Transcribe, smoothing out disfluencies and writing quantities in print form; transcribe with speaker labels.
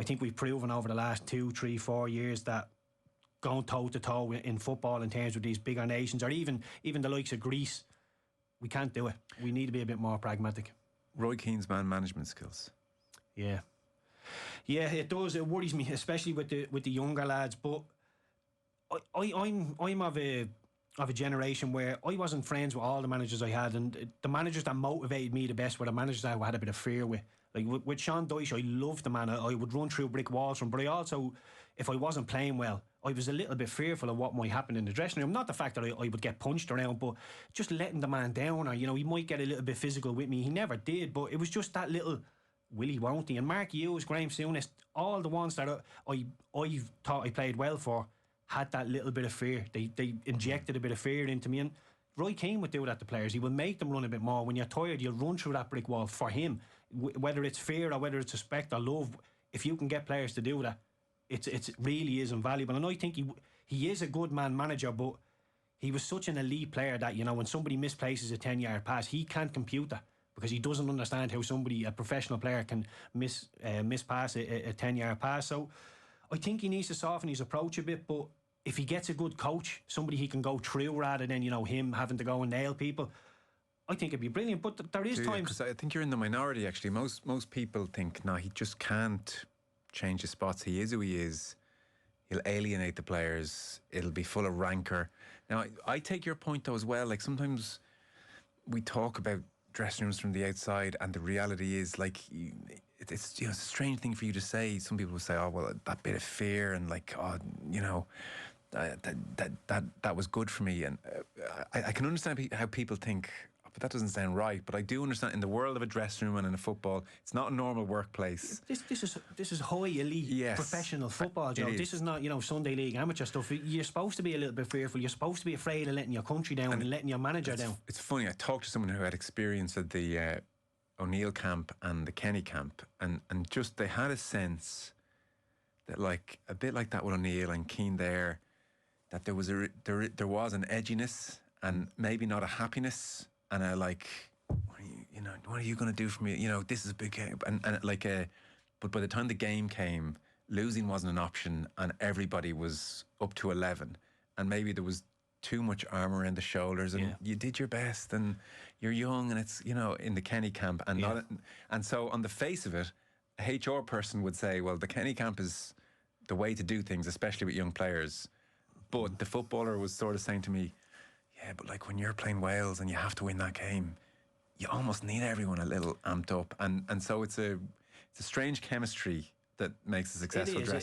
Speaker 1: I think we've proven over the last 2, 3, 4 years that going toe to toe in football in terms of these bigger nations, or even the likes of Greece, we can't do it. We need to be a bit more pragmatic.
Speaker 2: Roy Keane's man management skills.
Speaker 1: Yeah, it does. It worries me, especially with the younger lads. But I'm of a generation where I wasn't friends with all the managers I had, and the managers that motivated me the best were the managers that I had a bit of fear with. Like with Sean Dyche, I loved the man. I would run through brick walls from him, but I also, if I wasn't playing well, I was a little bit fearful of what might happen in the dressing room. Not the fact that I would get punched around, but just letting the man down, or he might get a little bit physical with me. He never did, but it was just that little will he, won't he? And Mark Hughes, Graham Souness, all the ones that I thought I played well for had that little bit of fear. They injected a bit of fear into me, and Roy Keane would do that to players. He will make them run a bit more. When you're tired, you'll run through that brick wall for him. Whether it's fear or whether it's respect or love, if you can get players to do that, it really is invaluable. And I think he is a good man manager, but he was such an elite player that when somebody misplaces a 10-yard pass, he can't compute that, because he doesn't understand how a professional player can mispass a 10-yard pass. So I think he needs to soften his approach a bit, but if he gets a good coach, somebody he can go through rather than him having to go and nail people, I think it'd be brilliant. But there is times,
Speaker 2: because I think you're in the minority actually. Most people think no, he just can't change his spots. He is who he is. He'll alienate the players. It'll be full of rancour. Now I take your point though as well. Like sometimes we talk about dressing rooms from the outside, and the reality is like it's a strange thing for you to say. Some people will say, oh well, that bit of fear and like that was good for me, and I can understand how people think, but that doesn't sound right. But I do understand in the world of a dressing room and in a football, it's not a normal workplace.
Speaker 1: This is high elite professional football, Joe. This is not Sunday league amateur stuff. You're supposed to be a little bit fearful. You're supposed to be afraid of letting your country down and letting your manager down.
Speaker 2: It's funny, I talked to someone who had experience at the O'Neill camp and the Kenny camp, and just they had a sense that, like a bit like that with O'Neill and Keane there, that there was an edginess and maybe not a happiness and a like, what are you going to do for me? This is a big game, and but by the time the game came, losing wasn't an option, and everybody was up to 11, and maybe there was too much arm around the shoulders, and you did your best, and you're young, and it's in the Kenny camp, and so on the face of it, a HR person would say, well, the Kenny camp is the way to do things, especially with young players. But the footballer was sort of saying to me, yeah, but like when you're playing Wales and you have to win that game, you almost need everyone a little amped up, and so it's a strange chemistry that makes a successful dressing room.